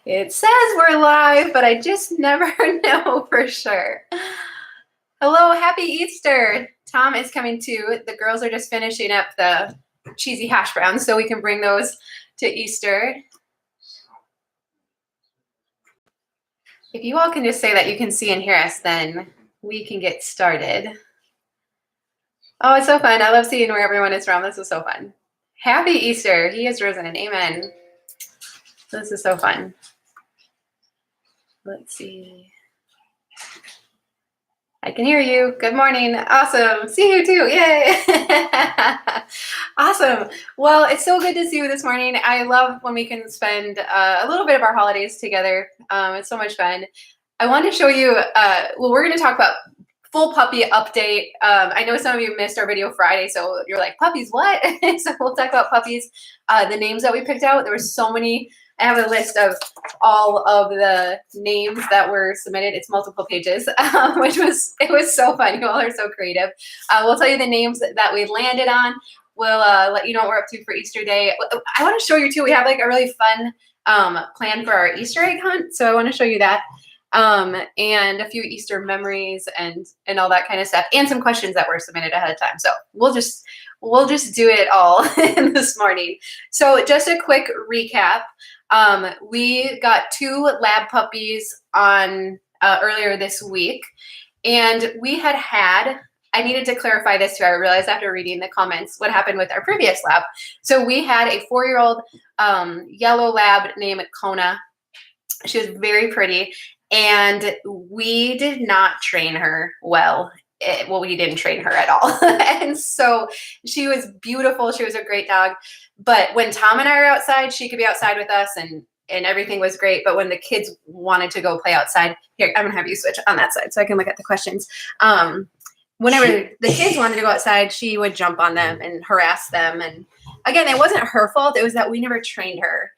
It says we're live, but I just never know for sure. Hello, happy Easter. Tom is coming too. The girls are just finishing up the cheesy hash browns so we can bring those to Easter. If you all can just say that you can see and hear us, then we can get started. Oh, it's so fun. I love seeing where everyone is from. This is so fun. Happy Easter. He is risen. Amen. This is so fun. Let's see. I can hear you. Good morning. Awesome. See you too. Yay. Awesome. Well, it's so good to see you this morning. I love when we can spend a little bit of our holidays together. It's so much fun. I wanted to show you, well, we're going to talk about full puppy update. I know some of you missed our video Friday, so you're like, puppies, what? So we'll talk about puppies. The names that we picked out, there were so many. I have a list of all of the names that were submitted. It's multiple pages, it was so fun. You all are so creative. We'll tell you the names that we landed on. We'll let you know what we're up to for Easter Day. I want to show you too. We have like a really fun plan for our Easter egg hunt. So I want to show you that. And a few Easter memories and all that kind of stuff, and some questions that were submitted ahead of time. So we'll just do it all this morning. So just a quick recap. We got 2 lab puppies on earlier this week, and we had I needed to clarify this too. I realized after reading the comments what happened with our previous lab. So we had a 4-year-old yellow lab named Kona. She was very pretty, and we did not train her well. We didn't train her at all. And so she was beautiful. She was a great dog. But when Tom and I are outside, she could be outside with us and everything was great. But when the kids wanted to go play outside, here, I'm going to have you switch on that side so I can look at the questions. Whenever the kids wanted to go outside, she would jump on them and harass them. And again, it wasn't her fault. It was that we never trained her.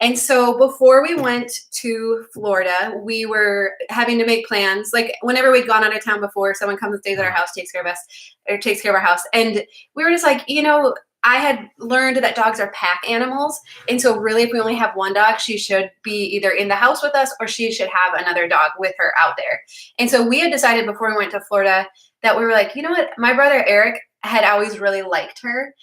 And so before we went to Florida, we were having to make plans. Like whenever we'd gone out of town before, someone comes and stays at our house, takes care of us, or takes care of our house. And we were just like, I had learned that dogs are pack animals. And so really, if we only have one dog, she should be either in the house with us or she should have another dog with her out there. And so we had decided before we went to Florida that we were like, you know what? My brother Eric had always really liked her.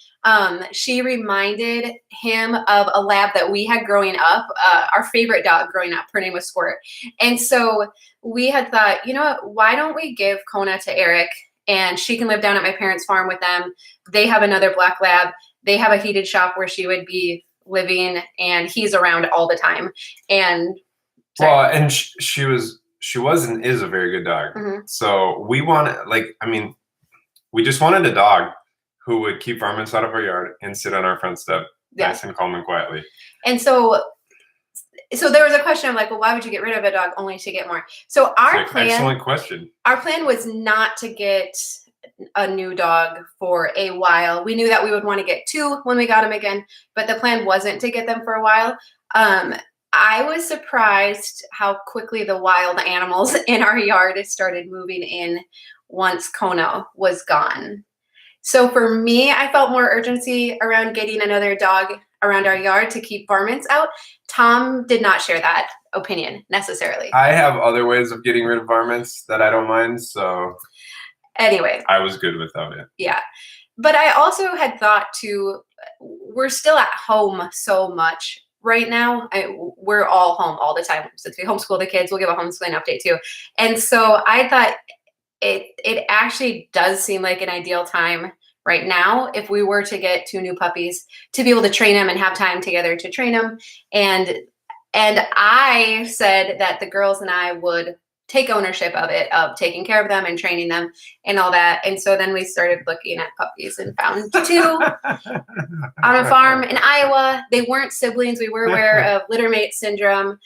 She reminded him of a lab that we had growing up, our favorite dog growing up. Her name was Squirt. And so we had thought, you know what? Why don't we give Kona to Eric and she can live down at my parents' farm with them. They have another black lab. They have a heated shop where she would be living and he's around all the time. And she was and is a very good dog. Mm-hmm. So we just wanted a dog who would keep varmints out of our yard and sit on our front step, nice and calm and quietly. And so there was a question of like, well, why would you get rid of a dog only to get more? So excellent question. Our plan was not to get a new dog for a while. We knew that we would want to get 2 when we got them again, but the plan wasn't to get them for a while. I was surprised how quickly the wild animals in our yard started moving in once Kona was gone. So for me, I felt more urgency around getting another dog around our yard to keep varmints out. Tom did not share that opinion necessarily. I have other ways of getting rid of varmints that I don't mind. So anyway, I was good without it. Yeah. But I also had thought we're still at home so much right now. We're all home all the time. Since we homeschool the kids, we'll give a homeschooling update too. And so I thought it actually does seem like an ideal time right now if we were to get 2 new puppies to be able to train them and have time together to train them. And I said that the girls and I would take ownership of it, of taking care of them and training them and all that. And so then we started looking at puppies and found 2 on a farm in Iowa. They weren't siblings. We were aware of littermate syndrome,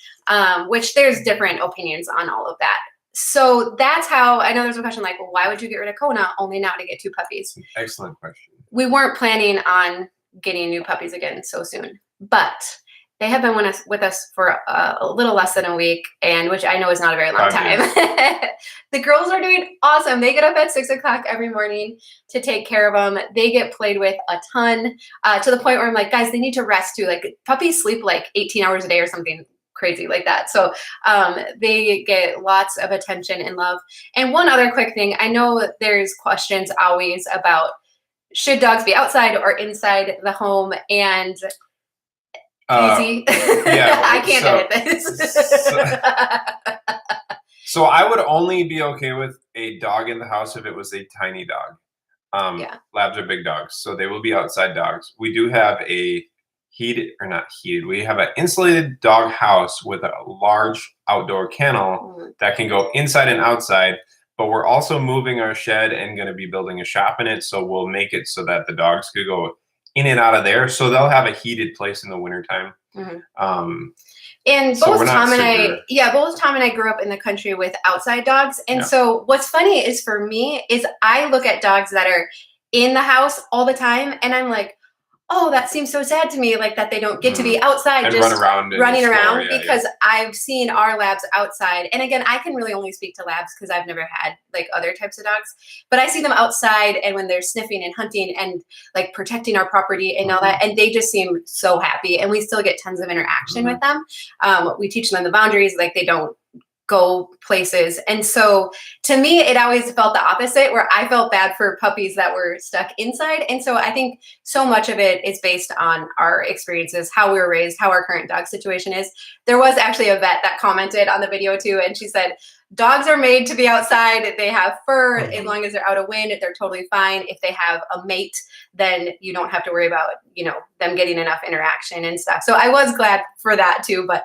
which there's different opinions on all of that. So that's how, I know there's a question like, well, why would you get rid of Kona only now to get 2 puppies? Excellent question. We weren't planning on getting new puppies again so soon, but they have been with us for a little less than a week, and which I know is not a very long time. The girls are doing awesome. They get up at 6 o'clock every morning to take care of them. They get played with a ton, to the point where I'm like, guys, they need to rest too. Like puppies sleep like 18 hours a day or something crazy like that. So they get lots of attention and love. And one other quick thing, I know there's questions always about should dogs be outside or inside the home, and easy. Yeah, I can't edit this. So I would only be okay with a dog in the house if it was a tiny dog. Labs are big dogs, so they will be outside dogs. We do have a we have an insulated dog house with a large outdoor kennel that can go inside and outside, but we're also moving our shed and going to be building a shop in it, so we'll make it so that the dogs could go in and out of there, so they'll have a heated place in the wintertime. And both Tom and I grew up in the country with outside dogs. And so what's funny is for me is I look at dogs that are in the house all the time and I'm like, oh, that seems so sad to me, like that they don't get to be outside and just running around because I've seen our labs outside. And again, I can really only speak to labs because I've never had like other types of dogs, but I see them outside and when they're sniffing and hunting and like protecting our property and all that, and they just seem so happy and we still get tons of interaction with them. We teach them the boundaries, like they don't go places. And so to me, it always felt the opposite, where I felt bad for puppies that were stuck inside. And so I think so much of it is based on our experiences, how we were raised, how our current dog situation is. There was actually a vet that commented on the video too, and she said, dogs are made to be outside. They have fur. As long as they're out of wind, they're totally fine. If they have a mate, then you don't have to worry about, them getting enough interaction and stuff. So I was glad for that too. But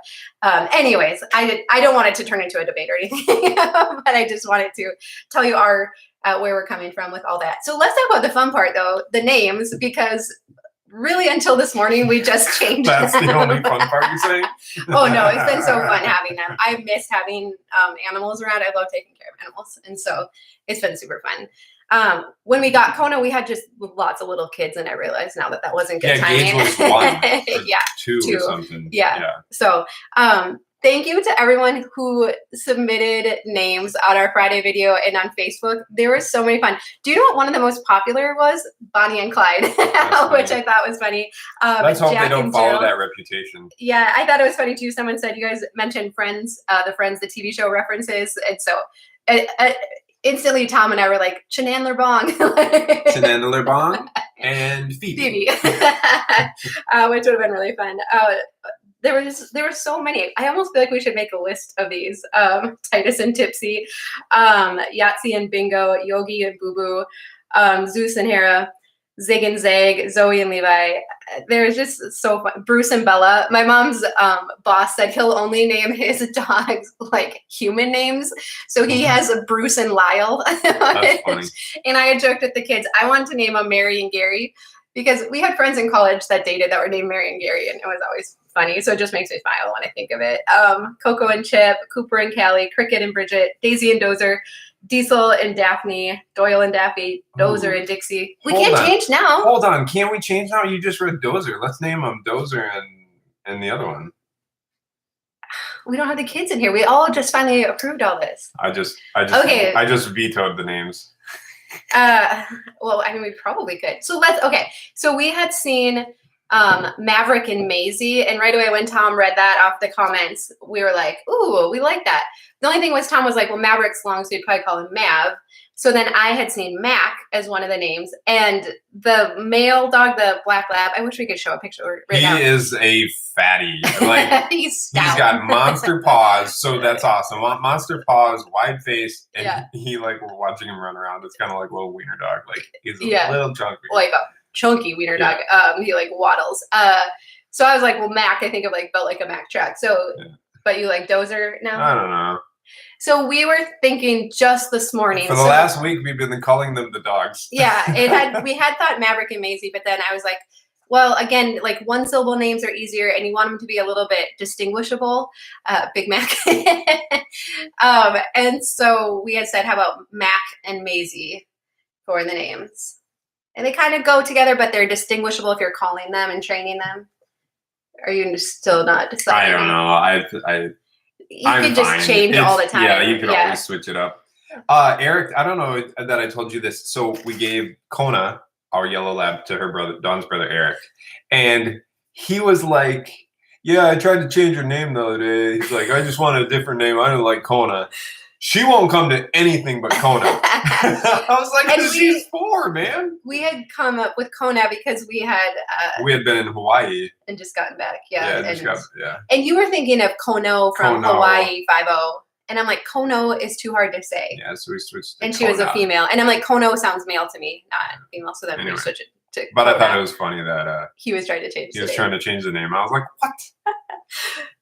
anyways, I don't want it to turn into a debate or anything, but I just wanted to tell you where we're coming from with all that. So let's talk about the fun part though, the names, because really until this morning, we just changed That's them. the only fun part, you say? Oh no, it's been so fun having them. I miss having animals around. I love taking care of animals. And so it's been super fun. When we got Kona, we had just lots of little kids, and I realized now that wasn't good timing. Gage was one. Two or something. Yeah. So thank you to everyone who submitted names on our Friday video and on Facebook. There were so many fun. Do you know what one of the most popular was? Bonnie and Clyde, which I thought was funny. Let's hope they don't follow that reputation. Yeah, I thought it was funny too. Someone said you guys mentioned Friends, the TV show references. And so instantly Tom and I were like, Shenandler Bong. Shenandler Bong and Phoebe. Which would have been really fun. There were so many. I almost feel like we should make a list of these. Titus and Tipsy, Yahtzee and Bingo, Yogi and Boo Boo, Zeus and Hera, Zig and Zag, Zoe and Levi. There's just so fun. Bruce and Bella. My mom's boss said he'll only name his dogs like human names. So he has a Bruce and Lyle. That's funny. And I had joked with the kids, I wanted to name them Mary and Gary, because we had friends in college that dated that were named Mary and Gary, and it was always funny. So it just makes me smile when I think of it. Coco and Chip, Cooper and Callie, Cricket and Bridget, Daisy and Dozer, Diesel and Daphne, Doyle and Daffy, Dozer and Dixie. We can't change now. Hold on. Can't we change now? You just read Dozer. Let's name them Dozer and the other one. We don't have the kids in here. We all just finally approved all this. I just vetoed the names. Well, I mean, we probably could. So we had seen Maverick and Maisie, and right away when Tom read that off the comments, we were like, ooh, we like that. The only thing was Tom was like, well, Maverick's long, so you'd probably call him Mav. So then I had seen Mac as one of the names, and the male dog, the black lab, I wish we could show a picture right now. He is a fatty. Like he's got monster paws, so that's awesome. Monster paws, wide face, and he like, we're watching him run around. It's kind of like a little wiener dog. Like he's a little chunky. Like a chunky wiener dog. He like waddles. So I was like, well, Mac, I think of like built like a Mack truck. So, but you like Dozer now? I don't know. So we were thinking just this morning. For the last week, we've been calling them the dogs. Yeah, we had thought Maverick and Maisie, but then I was like, well, again, like one syllable names are easier, and you want them to be a little bit distinguishable. Big Mac. And so we had said, how about Mac and Maisie for the names? And they kind of go together, but they're distinguishable if you're calling them and training them. Are you still not deciding? I don't know. You could just change all the time. Yeah, you could always switch it up. Eric, I don't know that I told you this. So we gave Kona, our yellow lab, to her brother, Dawn's brother, Eric. And he was like, yeah, I tried to change her name the other day. He's like, I just wanted a different name. I don't like Kona. She won't come to anything but Kona. I was like, she's 4, man. We had come up with Kona because we had been in Hawaii and just gotten back. And you were thinking of Kono from Hawaii 5-0. And I'm like, Kono is too hard to say. Yeah, so we switched to And she was a female. And I'm like, Kono sounds male to me, not female. So then we switched it to But Kona. I thought it was funny that he was trying to change the name. I was like, what?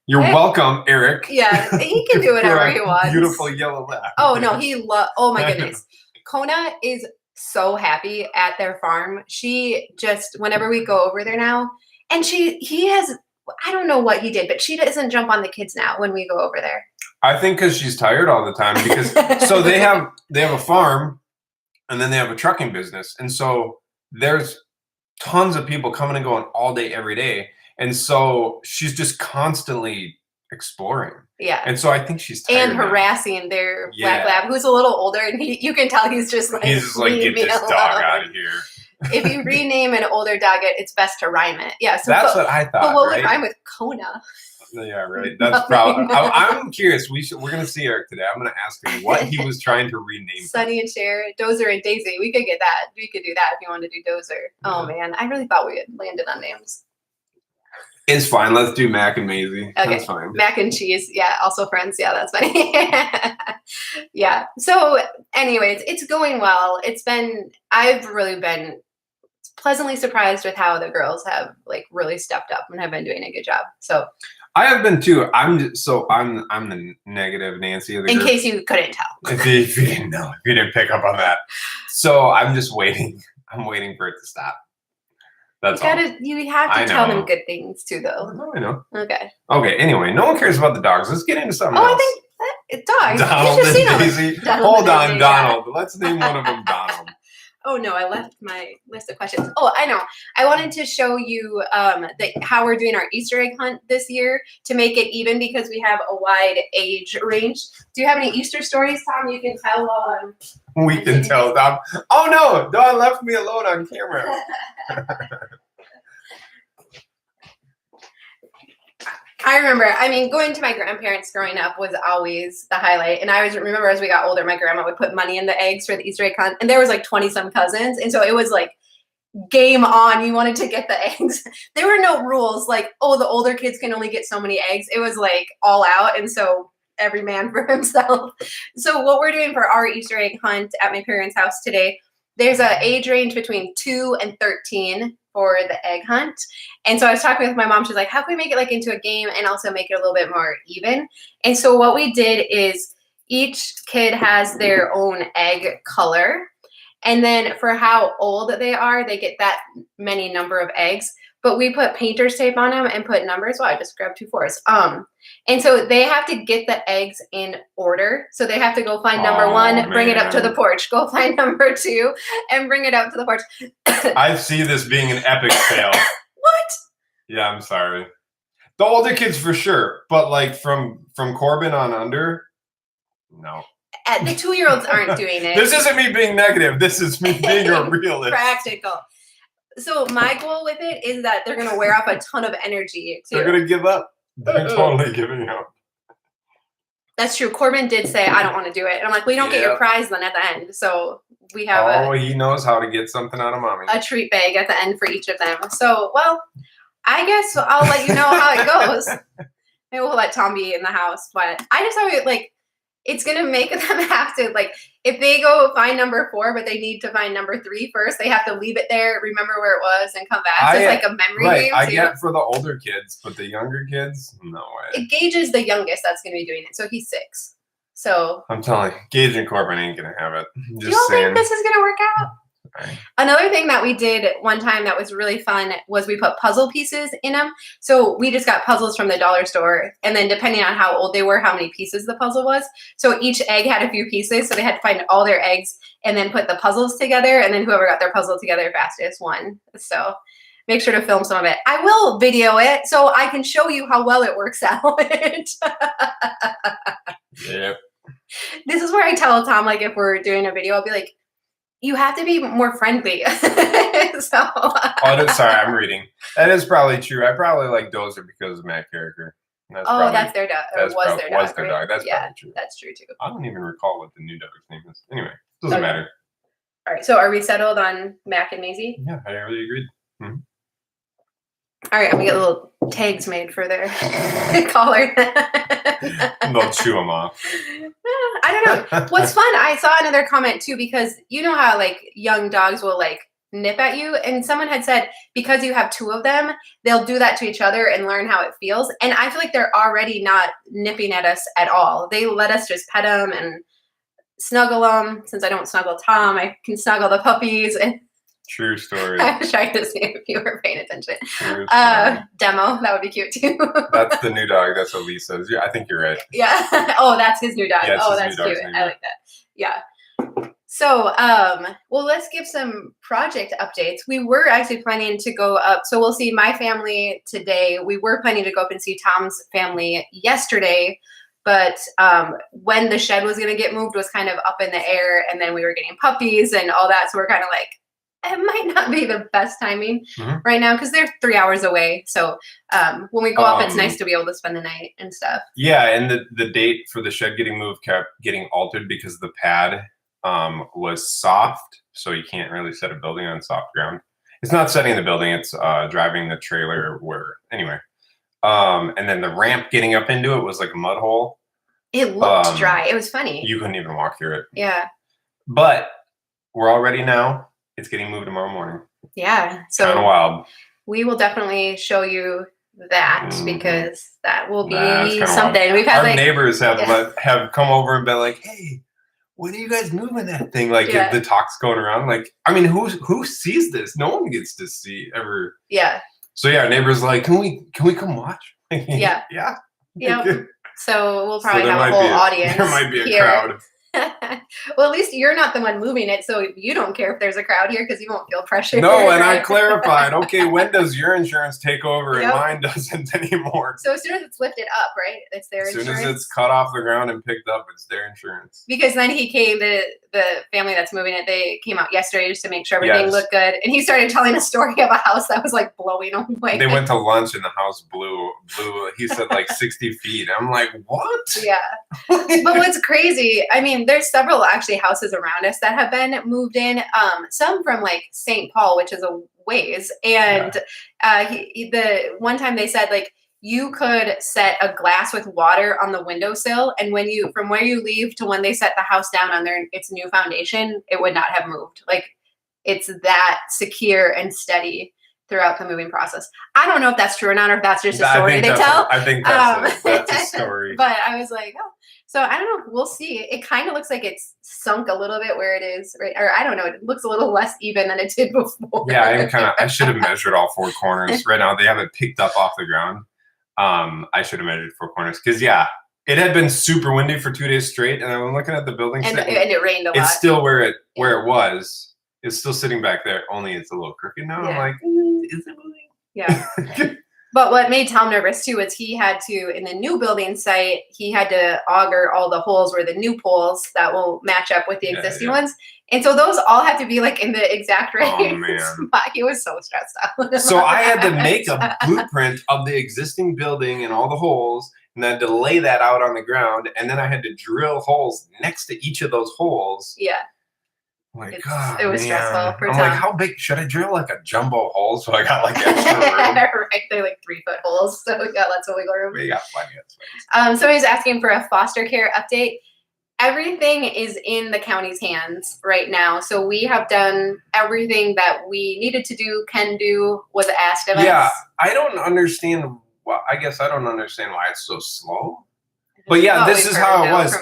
You're welcome, Eric. Yeah, he can do whatever he wants. Beautiful yellow laugh. Oh, no, oh my goodness. Kona is so happy at their farm. She just, whenever we go over there now, and he has, I don't know what he did, but she doesn't jump on the kids now when we go over there. I think because she's tired all the time. Because so they have a farm, and then they have a trucking business, and so there's tons of people coming and going all day, every day, and so she's just constantly exploring. Yeah, and so I think she's tired and harassing their black lab, who's a little older, and you can tell he's just like, get this dog out of here. If you rename an older dog, it's best to rhyme it. Yeah, so that's what I thought. But what would rhyme with Kona? Yeah, right. That's probably. I'm curious. We're gonna see Eric today. I'm gonna ask him what he was trying to rename. Sunny and Cher, Dozer and Daisy. We could get that. We could do that if you wanted to do Dozer. Oh man, I really thought we had landed on names. It's fine. Let's do Mac and Maisie. Okay. That's fine. Mac and cheese. Yeah. Also friends. Yeah, that's funny. Yeah. So, anyways, it's going well. I've really been pleasantly surprised with how the girls have like really stepped up and have been doing a good job. So. I have been too. I'm the negative Nancy of the group. In case you couldn't tell. If you didn't know, if you didn't pick up on that. So I'm just waiting. I'm waiting for it to stop. That's all. You have to tell them good things too, though. I know. Okay. Okay. Anyway, no one cares about the dogs. Let's get into something else. I think dogs. Donald and Daisy. Hold on, Donald. Let's name one of them Donald. Oh no, I left my list of questions. Oh, I know. I wanted to show you how we're doing our Easter egg hunt this year to make it even because we have a wide age range. Do you have any Easter stories, Tom? You can tell while I'm. We can tell, Tom. Oh no, Dawn left me alone on camera. I remember, going to my grandparents growing up was always the highlight. And I always remember as we got older, my grandma would put money in the eggs for the Easter egg hunt. And there was like 20-some cousins. And so it was like game on. You wanted to get the eggs. There were no rules like, oh, the older kids can only get so many eggs. It was like all out. And so every man for himself. So what we're doing for our Easter egg hunt at my parents' house today, there's an age range between 2 and 13 for the egg hunt. And so I was talking with my mom. She's like, how can we make it like into a game and also make it a little bit more even? And so what we did is each kid has their own egg color. And then for how old they are, they get that many number of eggs. But we put painter's tape on them and put numbers. Well, I just grabbed 2 4s. And so they have to get the eggs in order. So they have to go find number 1, bring it up to the porch. Go find number 2 and bring it up to the porch. I see this being an epic fail. What? Yeah, I'm sorry. The older kids for sure. But like from Corbin on under, no. The 2-year-olds aren't doing it. This isn't me being negative. This is me being a realist. Practical. So my goal with it is that they're going to wear off a ton of energy, too. They're going to give up. They're totally giving up. That's true. Corbin did say, I don't want to do it. And I'm like, well, you don't get your prize then at the end. So we have he knows how to get something out of mommy. A treat bag at the end for each of them. So, well, I guess I'll let you know how it goes. Maybe we'll let Tom be in the house. But I just have it like, it's going to make them have to, like, if they go find number 4, but they need to find number 3 first, they have to leave it there, remember where it was, and come back. So it's like a memory game. I get for the older kids, but the younger kids, no way. It Gage is the youngest that's going to be doing it. So he's 6. So I'm telling you, Gage and Corbin ain't going to have it. You don't think this is going to work out? Right. Another thing that we did one time that was really fun was we put puzzle pieces in them. So we just got puzzles from the dollar store. And then depending on how old they were, how many pieces the puzzle was. So each egg had a few pieces. So they had to find all their eggs and then put the puzzles together. And then whoever got their puzzle together fastest won. So make sure to film some of it. I will video it so I can show you how well it works out. Yep. This is where I tell Tom, like, if we're doing a video, I'll be like, you have to be more friendly. Sorry, I'm reading. That is probably true. I probably like Dozer because of Matt Carricker. That's their dog. That was their dog. That's yeah, probably true. That's true too. I don't even recall what the new dog's name is. Anyway, doesn't matter. All right. So are we settled on Mac and Maisie? Yeah, I really agreed. Mm-hmm. All right, I'm gonna get little tags made for their collar. They'll chew them off. I don't know. What's fun, I saw another comment too, because you know how like young dogs will like nip at you, and someone had said because you have two of them, they'll do that to each other and learn how it feels. And I feel like they're already not nipping at us at all. They let us just pet them and snuggle them. Since I don't snuggle Tom, I can snuggle the puppies. And true story. I was trying to see if you were paying attention. Demo, that would be cute too. That's the new dog. That's what Lee says. Yeah, I think you're right. Yeah. Oh, that's his new dog. Yeah, that's cute. I like that. Yeah. So, well, let's give some project updates. We were actually planning to go up. So we'll see my family today. We were planning to go up and see Tom's family yesterday. But when the shed was going to get moved was kind of up in the air. And then we were getting puppies and all that. So we're kind of like, it might not be the best timing right now because they're 3 hours away. So when we go up, it's nice to be able to spend the night and stuff. Yeah, and the date for the shed getting moved kept getting altered because the pad was soft, so you can't really set a building on soft ground. It's not setting the building; it's driving the trailer. Anyway, and then the ramp getting up into it was like a mud hole. It looked dry. It was funny. You couldn't even walk through it. Yeah. But we're all ready now. It's getting moved tomorrow morning. Yeah. So kind of wild. We will definitely show you that because that will be something. We've had our neighbors have come over and been like, "Hey, when are you guys moving that thing?" Like the talk's going around. Like, I mean, who sees this? No one gets to see ever. Yeah. So yeah, our neighbors like, can we come watch? Yeah. Yeah. Yeah. So we'll probably have a whole audience. There might be a crowd. Well, at least you're not the one moving it, so you don't care if there's a crowd here because you won't feel pressure. No, and I clarified, okay, when does your insurance take over and mine doesn't anymore? So as soon as it's lifted up, right? It's their insurance. As soon as it's cut off the ground and picked up, it's their insurance. Because then he came, the family that's moving it, they came out yesterday just to make sure everything looked good. And he started telling a story of a house that was like blowing away. They went to lunch and the house blew, he said like 60 feet. I'm like, what? Yeah. But what's crazy, I mean, there's several actually houses around us that have been moved in. Some from like St. Paul, which is a ways. And the one time they said like you could set a glass with water on the windowsill, and when you from where you leave to when they set the house down on its new foundation, it would not have moved. Like it's that secure and steady throughout the moving process. I don't know if that's true or not, or if that's just a story they tell. I think that's a story. But I was like, oh. So I don't know. We'll see. It kind of looks like it's sunk a little bit where it is, right? Or I don't know. It looks a little less even than it did before. Yeah, I should have measured all four corners. Right now, they have it picked up off the ground. I should have measured four corners because it had been super windy for 2 days straight, and I'm looking at the building and it rained a lot. It's still where it was. It's still sitting back there. Only it's a little crooked now. I'm like, is it moving? Yeah. But what made Tom nervous too is he had to, in the new building site, he had to auger all the holes where the new poles that will match up with the existing ones. And so those all have to be like in the exact right spot. He was so stressed out. So I had to make a blueprint of the existing building and all the holes, and then to lay that out on the ground. And then I had to drill holes next to each of those holes. Yeah. Like, it was stressful for Tom. Tom. Like, how big should I drill? Like a jumbo hole, so I got like extra room. Right, they're like 3-foot holes, so we got lots of wiggle room. We got plenty of space. Somebody's asking for a foster care update. Everything is in the county's hands right now, so we have done everything that we needed to do, can do, was asked of us. Yeah, I don't understand. Well, I guess I don't understand why it's so slow. But yeah, this is how it was.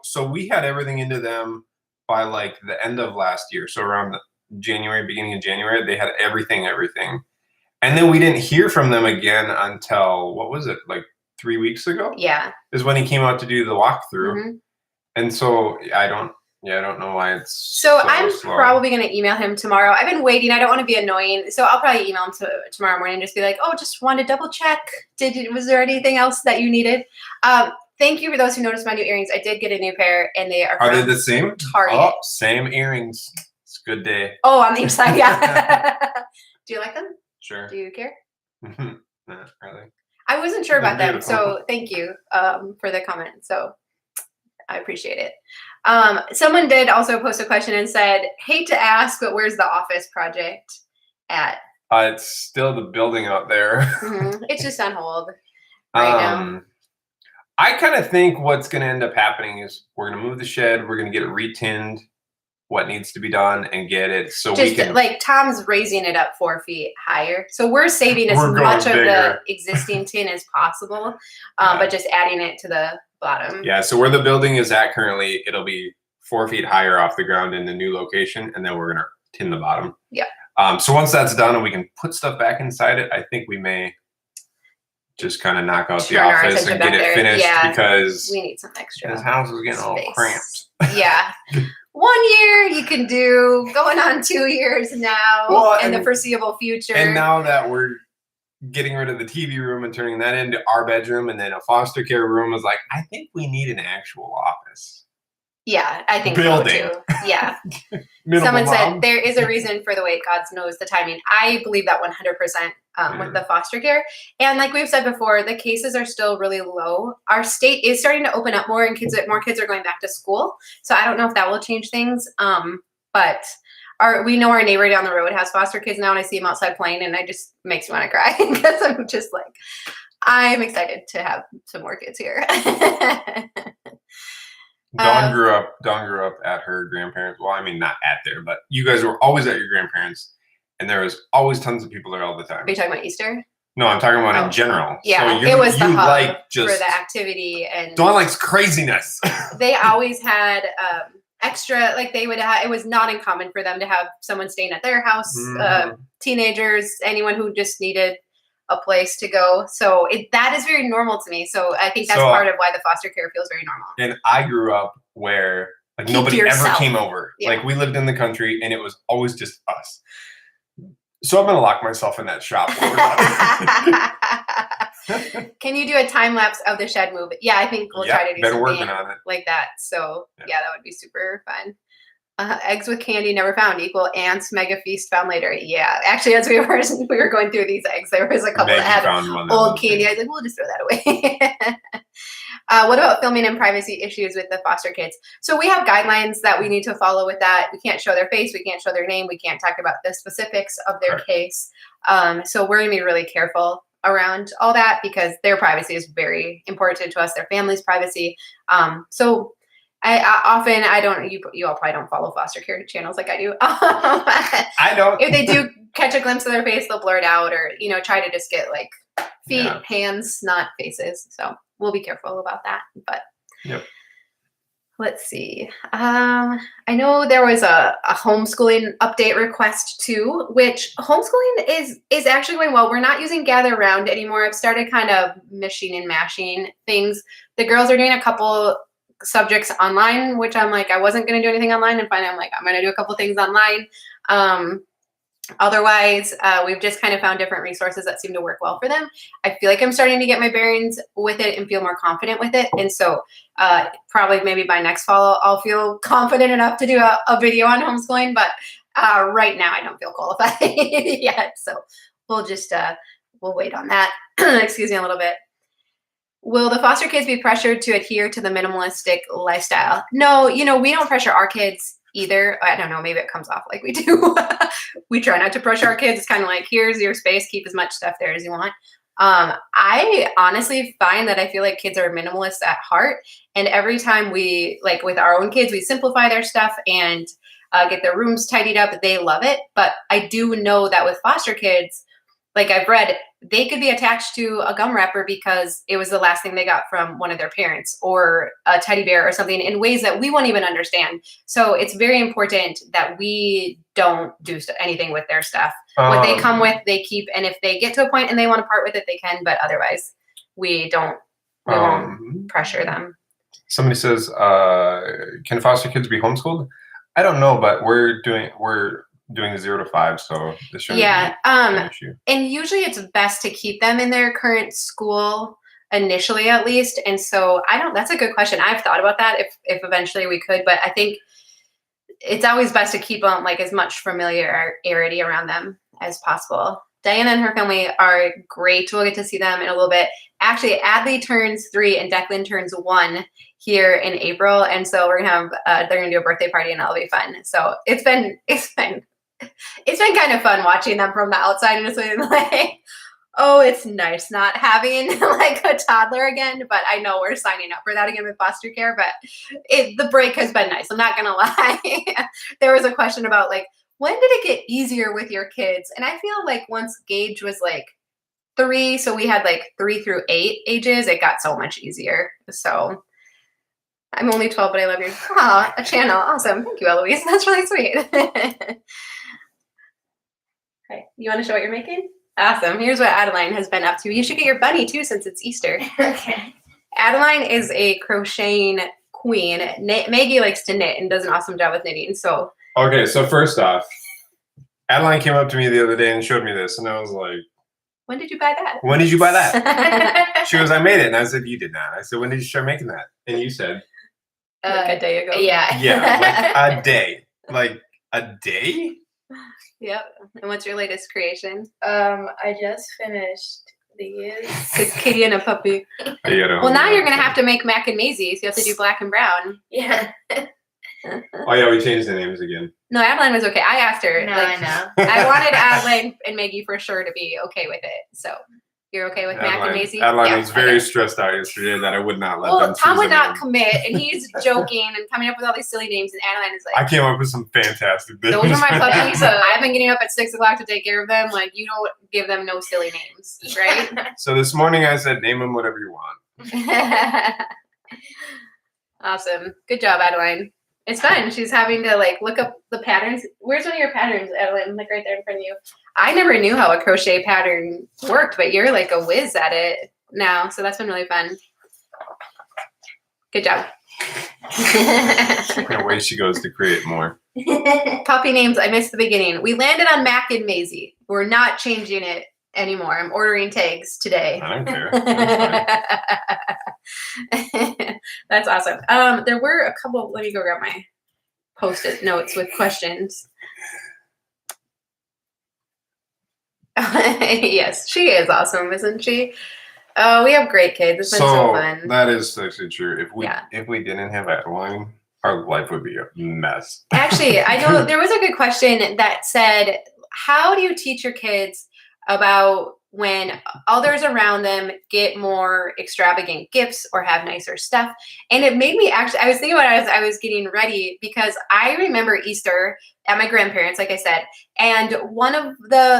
So we had everything into them by like the end of last year. So around beginning of January, they had everything. And then we didn't hear from them again until, what was it? Like 3 weeks ago? Yeah. Is when he came out to do the walkthrough. Mm-hmm. And so I don't know why it's so I'm slow. Probably going to email him tomorrow. I've been waiting. I don't want to be annoying. So I'll probably email him tomorrow morning and just be like, oh, just wanted to double check. Was there anything else that you needed? Thank you for those who noticed my new earrings. I did get a new pair, and they are. Are they the same? Target. Oh, same earrings. It's Good day. Oh, on the inside, yeah. Do you like them? Sure. Do you care? Not really. I wasn't sure about them, beautiful. so thank you for the comment. So I appreciate it. Someone did also post a question and said, hate to ask, but where's the office project at? It's still the building out there. It's just on hold right now. I kind of think what's going to end up happening is we're going to move the shed. We're going to get it re-tinned, what needs to be done, and get it so just we can. Like Tom's raising it up 4 feet higher, so we're saving as much of the existing tin as possible, but just adding it to the bottom. Yeah. So where the building is at currently, it'll be 4 feet higher off the ground in the new location, and then we're going to tin the bottom. Yeah. So once that's done and we can put stuff back inside it, I think we may just kind of knock out the office and get it finished because we need some extra. This house is getting all cramped. Yeah. 1 year you can do, going on 2 years now, in the foreseeable future. And now that we're getting rid of the TV room and turning that into our bedroom, and then a foster care room, is like, I think we need an actual office. Yeah, I think so too. Yeah. Someone said there is a reason for the wait. God knows the timing. I believe that 100% with the foster care. And like we've said before, the cases are still really low. Our state is starting to open up more, and more kids are going back to school. So I don't know if that will change things. But we know our neighbor down the road has foster kids now, and I see him outside playing, and it just makes me want to cry because I'm just like, I'm excited to have some more kids here. Dawn grew up at her grandparents. Well, I mean, not at there, but you guys were always at your grandparents, and there was always tons of people there all the time. Are you talking about Easter? No, I'm talking about in general. Yeah, so it was the hub for the activity, and Dawn likes craziness. They always had extra, like they would have. It was not uncommon for them to have someone staying at their house, teenagers, anyone who just needed a place to go. So that is very normal to me. So I think that's part of why the foster care feels very normal. And I grew up where nobody ever came over. Yeah. Like we lived in the country, and it was always just us. So I'm going to lock myself in that shop. Can you do a time lapse of the shed move? Yeah, I think we'll try to do something working on it. Like that. So yeah, that would be super fun. Eggs with candy never found equal ants mega feast found later. Yeah, actually, as we were going through these eggs, there was a couple that had old candy. I was like, we'll just throw that away. What about filming and privacy issues with the foster kids? So we have guidelines that we need to follow with that. We can't show their face, we can't show their name, we can't talk about the specifics of their case. So we're gonna be really careful around all that because their privacy is very important to us, their family's privacy. So I don't, you all probably don't follow foster care channels like I do. I don't. If they do catch a glimpse of their face, they'll blur it out or, try to just get like feet, hands, not faces. So we'll be careful about that, but let's see. I know there was a homeschooling update request too, which homeschooling is actually going well. We're not using Gather Round anymore. I've started kind of mishing and mashing things. The girls are doing a couple subjects online, which I'm like, I wasn't going to do anything online, and finally I'm like, I'm going to do a couple things online. Otherwise, we've just kind of found different resources that seem to work well for them. I feel like I'm starting to get my bearings with it and feel more confident with it. And so probably maybe by next fall, I'll feel confident enough to do a video on homeschooling. But right now I don't feel qualified yet. So we'll just, we'll wait on that. Excuse me a little bit. Will the foster kids be pressured to adhere to the minimalistic lifestyle? No, we don't pressure our kids either. I don't know, maybe it comes off like we do. We try not to pressure our kids. It's kind of like, here's your space, keep as much stuff there as you want. I honestly find that I feel like kids are minimalists at heart. And every time we, like with our own kids, we simplify their stuff and get their rooms tidied up, they love it. But I do know that with foster kids, like I've read, they could be attached to a gum wrapper because it was the last thing they got from one of their parents, or a teddy bear or something, in ways that we won't even understand. So it's very important that we don't do anything with their stuff. What they come with, they keep. And if they get to a point and they want to part with it, they can. But otherwise, we won't pressure them. Somebody says, can foster kids be homeschooled? I don't know, but we're doing 0 to 5, so this shouldn't be an issue. And usually it's best to keep them in their current school initially, at least. And so that's a good question. I've thought about that if eventually we could, but I think it's always best to keep them like as much familiarity around them as possible. Diana and her family are great. We'll get to see them in a little bit. Actually, Adley turns 3 and Declan turns 1 here in April, and so we're gonna have they're gonna do a birthday party, and that'll be fun. So it's been kind of fun watching them from the outside and just being like, oh, it's nice not having like a toddler again. But I know we're signing up for that again with foster care. But the break has been nice. I'm not gonna lie. There was a question about like, when did it get easier with your kids? And I feel like once Gage was like 3, so we had like 3 through 8 ages, it got so much easier. So I'm only 12, but I love your a channel. Awesome. Thank you, Eloise. That's really sweet. Okay. You want to show what you're making? Awesome. Here's what Adeline has been up to. You should get your bunny too, since it's Easter. Okay. Adeline is a crocheting queen. Maggie likes to knit and does an awesome job with knitting. So okay, so first off, Adeline came up to me the other day and showed me this, and I was like, when did you buy that? when did you buy that? She goes, I made it. And I said, you did not. I said, when did you start making that? And you said, like a day ago. Yeah. yeah, like a day. Like a day? Yep. And what's your latest creation? I just finished these. It's Kitty and a puppy. Well, now you're gonna have to make Mac and Maisie, so you have to do black and brown. Yeah. Oh yeah, we changed the names again. No, Adeline was okay. I asked her. No, like, I know. I wanted Adeline and Maggie for sure to be okay with it. So you're okay with Mac and Maisie? Adeline was very stressed out yesterday that I would not let them Well, choose Tom would a not name. commit, and he's joking and coming up with all these silly names, and Adeline is I like, came up with some fantastic names. those are my puppies. I've been getting up at 6 o'clock to take care of them. Like, you don't give them no silly names, right? So this morning I said, name them whatever you want. Awesome. Good job, Adeline. It's fun. She's having to like look up the patterns. Where's one of your patterns, Adeline? Like right there in front of you. I never knew how a crochet pattern worked, but you're like a whiz at it now. So that's been really fun. Good job. Away she goes to create more. Puppy names, I missed the beginning. We landed on Mac and Maisie. We're not changing it anymore. I'm ordering tags today. I don't care. That's That's awesome. There were a couple. Let me go grab my Post-it notes with questions. Yes, she is awesome, isn't she? Oh, we have great kids. It's been so fun. That is actually true. Yeah. If we didn't have Adeline, our life would be a mess. Actually, I know there was a good question that said, how do you teach your kids about when others around them get more extravagant gifts or have nicer stuff? And it made me actually, I was thinking about it as I was getting ready, because I remember Easter at my grandparents', like I said, and one of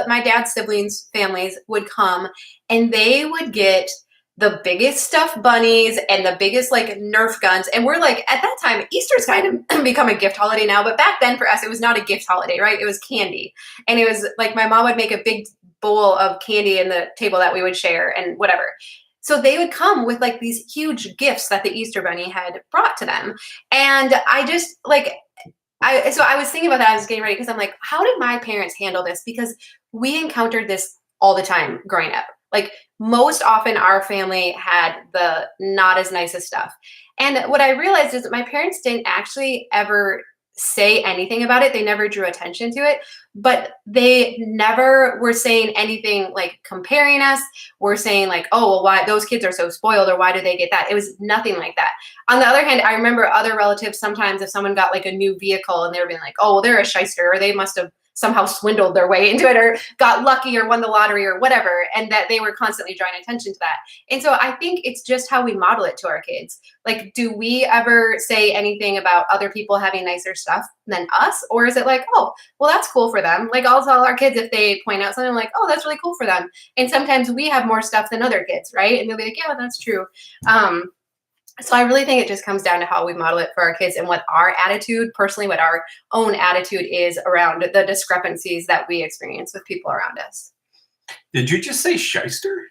my dad's siblings' families would come and they would get the biggest stuffed bunnies and the biggest like Nerf guns. And we're like, at that time, Easter's kind of become a gift holiday now, but back then for us, it was not a gift holiday, right? It was candy. And it was like, my mom would make a big bowl of candy in the table that we would share and whatever. So they would come with like these huge gifts that the Easter bunny had brought to them. And I just like, so I was thinking about that. I was getting ready because I'm like, how did my parents handle this? Because we encountered this all the time growing up. Like most often our family had the not as nice as stuff. And what I realized is that my parents didn't actually ever say anything about it. They never drew attention to it, but they never were saying anything like comparing us. We're saying like, oh, well, why those kids are so spoiled, or why do they get that? It was nothing like that. On the other hand, I remember other relatives, sometimes if someone got like a new vehicle and they were being like, oh, well, they're a shyster, or they must have somehow swindled their way into it, or got lucky, or won the lottery, or whatever, and that they were constantly drawing attention to that. And so I think it's just how we model it to our kids. Like, do we ever say anything about other people having nicer stuff than us? Or is it like, oh, well, that's cool for them. Like, I'll tell our kids if they point out something like, oh, that's really cool for them. And sometimes we have more stuff than other kids, right? And they'll be like, yeah, well, that's true. So I really think it just comes down to how we model it for our kids and what our attitude, personally, what our own attitude is around the discrepancies that we experience with people around us. Did you just say shyster?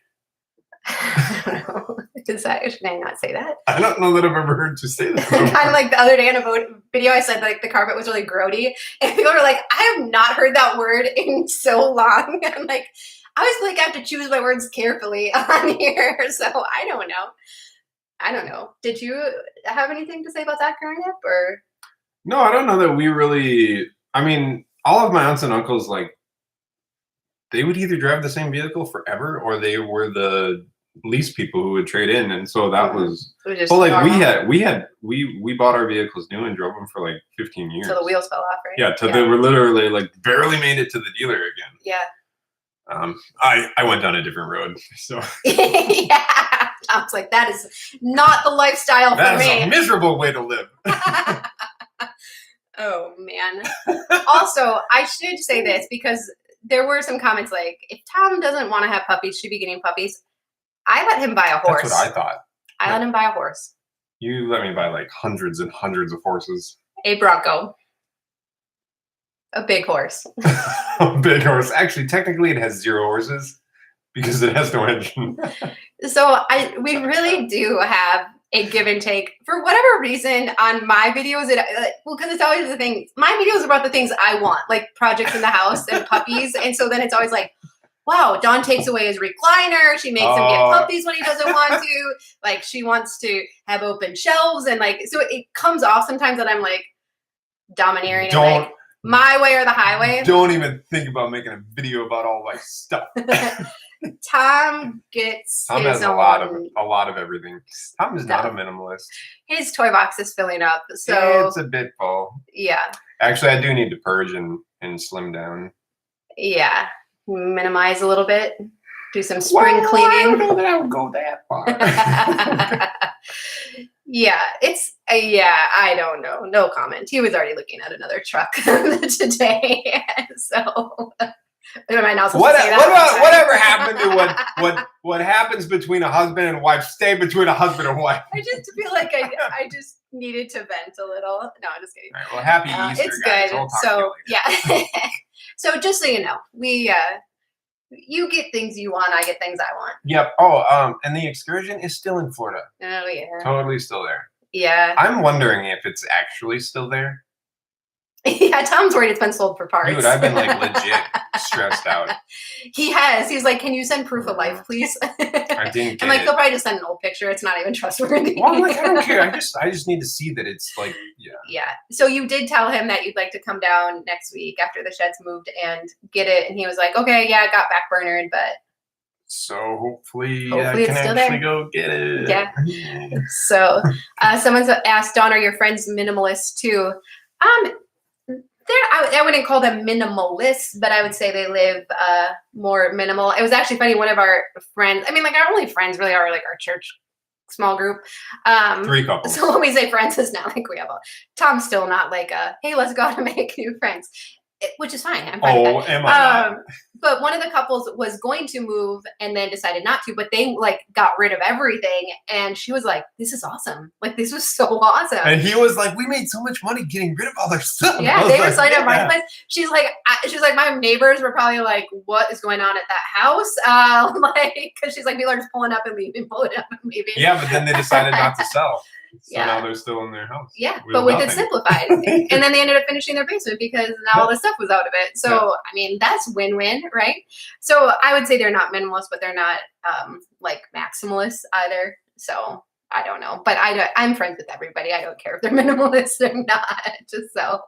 I don't know. Should I not say that? I don't know that I've ever heard you say that. Kind of like the other day in a video, I said like the carpet was really grody, and people were like, I have not heard that word in so long. I'm like, I was like, I have to choose my words carefully on here, so I don't know. Did you have anything to say about that growing up, or? No, I don't know that we really. I mean, all of my aunts and uncles, like, they would either drive the same vehicle forever, or they were the least people who would trade in, and so that was. Well, like we bought our vehicles new and drove them for like 15 years. So the wheels fell off, right? Yeah, they were literally like barely made it to the dealer again. Yeah. I went down a different road, so. Yeah. I was like, that is not the lifestyle for me. That is a miserable way to live. Oh, man. Also, I should say this because there were some comments like, if Tom doesn't want to have puppies, should be getting puppies. I let him buy a horse. That's what I thought. I let him buy a horse. You let me buy like hundreds and hundreds of horses. A Bronco. A big horse. A big horse. Actually, technically it has 0 horses because it has no engine. So we really do have a give and take for whatever reason on my videos. Because it's always the thing. My videos are about the things I want, like projects in the house and puppies. And so then it's always like, wow, Dawn takes away his recliner. She makes him get puppies when he doesn't want to. Like she wants to have open shelves. And like, so it comes off sometimes that I'm like domineering and like my way or the highway. Don't even think about making a video about all my stuff. Tom gets has a lot of everything. Tom is not a minimalist. His toy box is filling up. So it's a bit full. Yeah. Actually, I do need to purge and slim down. Yeah. Minimize a little bit, do some spring cleaning. I don't know that I would go that far. Yeah, I don't know. No comment. He was already looking at another truck today. So am I not supposed to say that? Whatever happened to what happens between a husband and wife stay between a husband and wife? I just feel like I just needed to vent a little. No, I'm just kidding. All right, well, happy Easter, it's guys. good. So yeah. So just so you know, you get things you want, I get things I want. Yep. Oh, and the excursion is still in Florida. Oh yeah. Totally still there. Yeah. I'm wondering if it's actually still there. Yeah, Tom's worried it's been sold for parts. Dude, I've been like legit stressed out. He has. He's like, can you send proof of life, please? I didn't get I'm like, they'll probably just send an old picture. It's not even trustworthy. Well, I'm like, I don't care. I just need to see that it's like, yeah. Yeah. So you did tell him that you'd like to come down next week after the shed's moved and get it. And he was like, okay, yeah, I got back burnered, but. So hopefully I can actually go get it. Yeah. So someone's asked, Dawn, are your friends minimalist too? I wouldn't call them minimalists, but I would say they live more minimal. It was actually funny. One of our friends, I mean, like our only friends really are like our church small group. 3 couples. So when we say friends, it's not like we have Tom's still not like hey, let's go out and make new friends. Which is fine. I'm fine with that. Am I not? But one of the couples was going to move and then decided not to, but they like got rid of everything. And she was like, this is awesome. Like, this was so awesome. And he was like, we made so much money getting rid of all their stuff. Yeah, they were signed up marketplace. She's like, my neighbors were probably like, what is going on at that house? Like, cause she's like, people are just pulling up and leaving, pulling up and leaving. Yeah, but then they decided not to sell. So yeah. Now they're still in their house. Yeah, but with it simplified. And then they ended up finishing their basement because now all the stuff was out of it. So, I mean, that's win-win, right? So I would say they're not minimalist, but they're not like maximalists either. So I don't know. But I'm friends with everybody. I don't care if they're minimalist or not. Just so.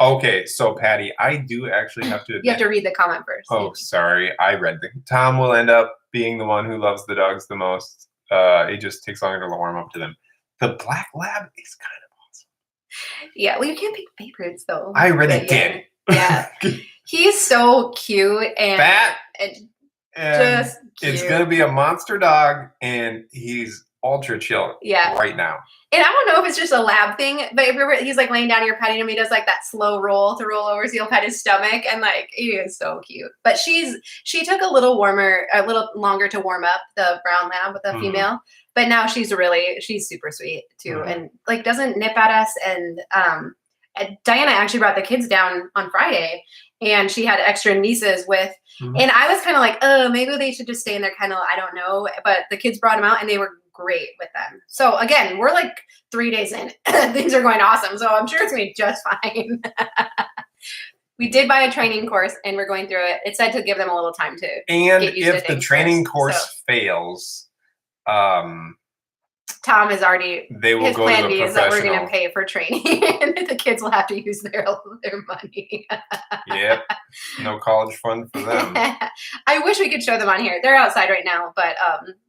Okay, so Patty, I do actually have to admit. You have to read the comment first. Oh, sorry. I read Tom will end up being the one who loves the dogs the most. It just takes longer to warm up to them. The black lab is kind of awesome. Yeah, well, you can't pick favorites though. I already did. Yeah, he's so cute and fat and just cute. It's gonna be a monster dog, and he's ultra chill. Yeah, right now. And I don't know if it's just a lab thing, but if he's like laying down, you're petting him. He does like that slow roll to roll over, so you'll pet his stomach, and like he is so cute. But she took a little longer to warm up, the brown lab with the female. But now she's super sweet too, and like doesn't nip at us. And Diana actually brought the kids down on Friday, and she had extra nieces with. And I was kind of like, oh, maybe they should just stay in their kennel. I don't know, but the kids brought them out, and they were great with them. So again, we're like 3 days in, things are going awesome. So I'm sure it's gonna be just fine. We did buy a training course, and we're going through it. It said to give them a little time to. And if the training course fails. Tom is already, They will his go to plan a B is that we're going to professional. pay for training and the kids will have to use their money. Yep. No college fund for them. I wish we could show them on here. They're outside right now, but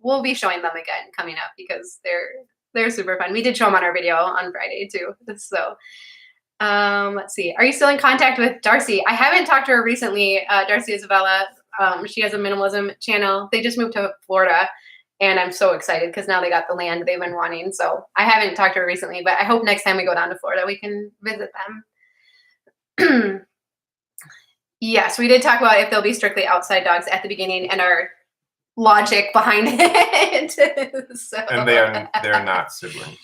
we'll be showing them again coming up because they're super fun. We did show them on our video on Friday too. So let's see. Are you still in contact with Darcy? I haven't talked to her recently. Darcy Isabella. She has a minimalism channel. They just moved to Florida. And I'm so excited because now they got the land they've been wanting. So I haven't talked to her recently, but I hope next time we go down to Florida, we can visit them. Yes, we did talk about if they'll be strictly outside dogs at the beginning and our logic behind it. So. And they're not siblings.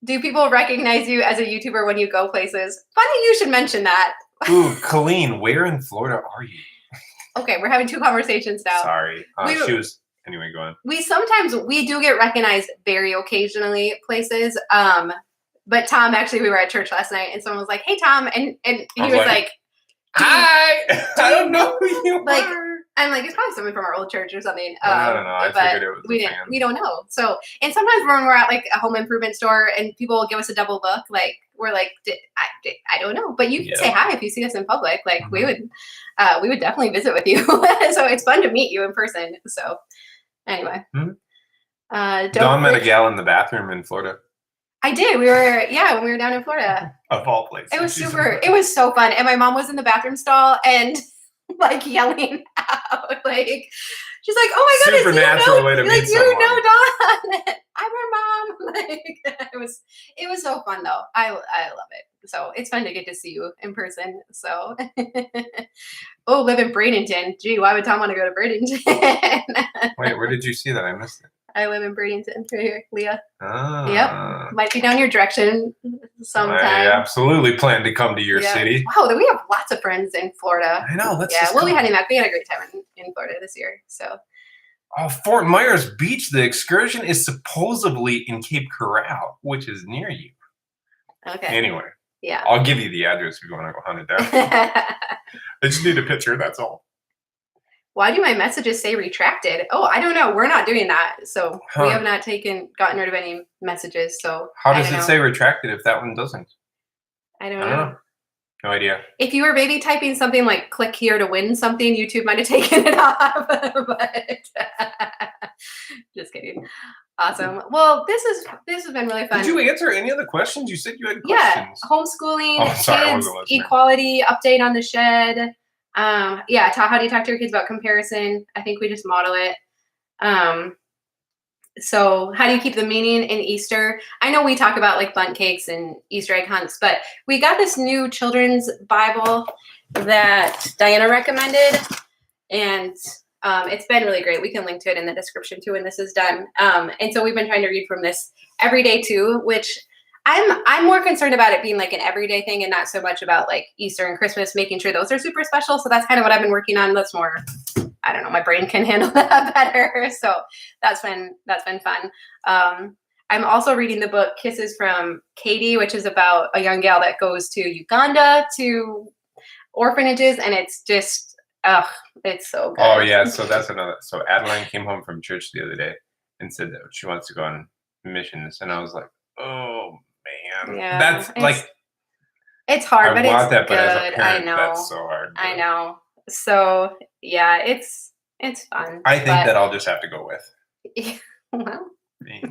Do people recognize you as a YouTuber when you go places? Funny you should mention that. Ooh, Colleen, where in Florida are you? Okay, we're having two conversations now. Sorry. Anyway, go on. We do get recognized very occasionally places. But Tom, actually, we were at church last night and someone was like, "Hey, Tom," and he was like, "Hi, I don't know who you are." I'm like, it's probably someone from our old church or something. I don't know. I figured it was a fan. We don't know. So, and sometimes when we're at like a home improvement store and people will give us a double look, like we're like, I don't know. But you can say hi if you see us in public. Like we would definitely visit with you. So it's fun to meet you in person. So anyway, Dawn met a gal in the bathroom in Florida. I did. When we were down in Florida. Of all places. It was it was so fun. And my mom was in the bathroom stall and like yelling out, like she's like, "Oh my goodness, supernatural way to meet someone." You know Dawn. I'm her mom. Like it was so fun though. I love it. So it's fun to get to see you in person. So live in Bradenton. Gee, why would Tom want to go to Bradenton? Wait, where did you see that? I missed it. I live in Bradenton, right here, Leah. Ah. Yep. Might be down your direction sometime. I absolutely plan to come to your city. Wow, we have lots of friends in Florida. I know. We'll be heading back. We had a great time in Florida this year. So. Oh, Fort Myers Beach. The excursion is supposedly in Cape Coral, which is near you. Okay. Anyway. Yeah. I'll give you the address if you want to go hunt it down. I just need a picture. That's all. Why do my messages say retracted? Oh, I don't know. We're not doing that. So we have not gotten rid of any messages. So how does it say retracted if that one doesn't? I don't know. No idea. If you were maybe typing something like click here to win something, YouTube might have taken it off. But just kidding. Awesome. Well, this has been really fun. Did you answer any of the questions? You said you had Yeah. questions. Homeschooling, kids, equality, update on the shed. How do you talk to your kids about comparison? I think we just model it. So how do you keep the meaning in Easter? I know we talk about like bundt cakes and Easter egg hunts, but we got this new children's Bible that Diana recommended, and it's been really great. We can link to it in the description too when this is done. And so we've been trying to read from this every day too, which I'm more concerned about it being like an everyday thing and not so much about like Easter and Christmas, making sure those are super special. So that's kind of what I've been working on. That's more, I don't know, my brain can handle that better. So that's been fun. I'm also reading the book Kisses from Katie, which is about a young gal that goes to Uganda to orphanages, and it's just, it's so good. Oh yeah, so that's another. So Adeline came home from church the other day and said that she wants to go on missions, and I was like, oh man, yeah, that's like, it's hard, but it's that, good. but as a parent, I know, that's so hard. I know. So yeah, it's fun. I think that I'll just have to go with. Well.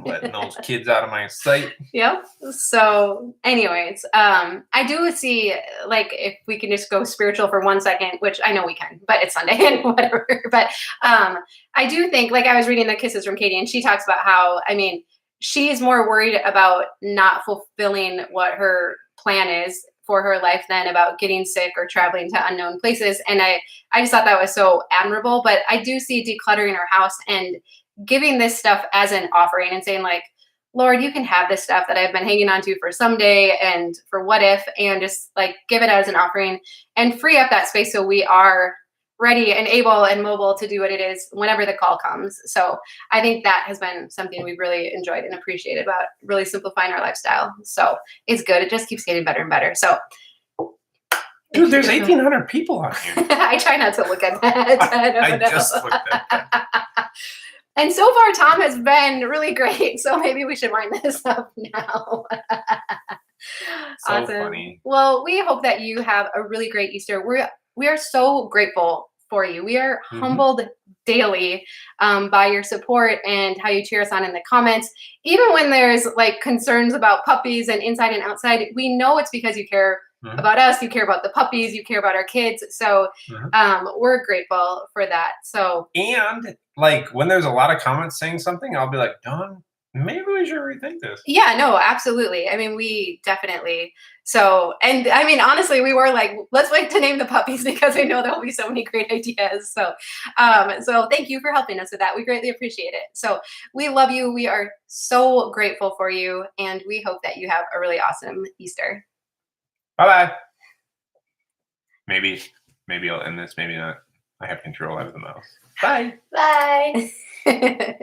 Letting those kids out of my sight. Yep. So anyways, I do see, like, if we can just go spiritual for 1 second, which I know we can, but it's Sunday and whatever. But I do think, like, I was reading the Kisses from Katie, and she talks about how, I mean, she's more worried about not fulfilling what her plan is for her life than about getting sick or traveling to unknown places. And I just thought that was so admirable. But I do see decluttering her house and giving this stuff as an offering and saying, like, Lord, you can have this stuff that I've been hanging on to for someday and for what if, and just like give it as an offering and free up that space so we are ready and able and mobile to do what it is whenever the call comes. So I think that has been something we've really enjoyed and appreciated about really simplifying our lifestyle. So it's good. It just keeps getting better and better. So dude, there's 1,800 people on here. I try not to look at that. I just looked at that. And so far, Tom has been really great. So maybe we should wind this up now. So Awesome. funny. Well, we hope that you have a really great Easter. We are so grateful for you. We are humbled daily by your support and how you cheer us on in the comments. Even when there's like concerns about puppies and inside and outside, we know it's because you care about us, you care about the puppies, you care about our kids. So we're grateful for that. So and like when there's a lot of comments saying something, I'll be like, Dawn, maybe we should rethink this. Yeah, no, absolutely. I mean, we definitely. So, and I mean, honestly, we were like, let's wait to name the puppies because I know there'll be so many great ideas. So, so thank you for helping us with that. We greatly appreciate it. So we love you. We are so grateful for you. And we hope that you have a really awesome Easter. Bye-bye. Maybe I'll end this. Maybe not. I have control over the mouse. Bye. Bye.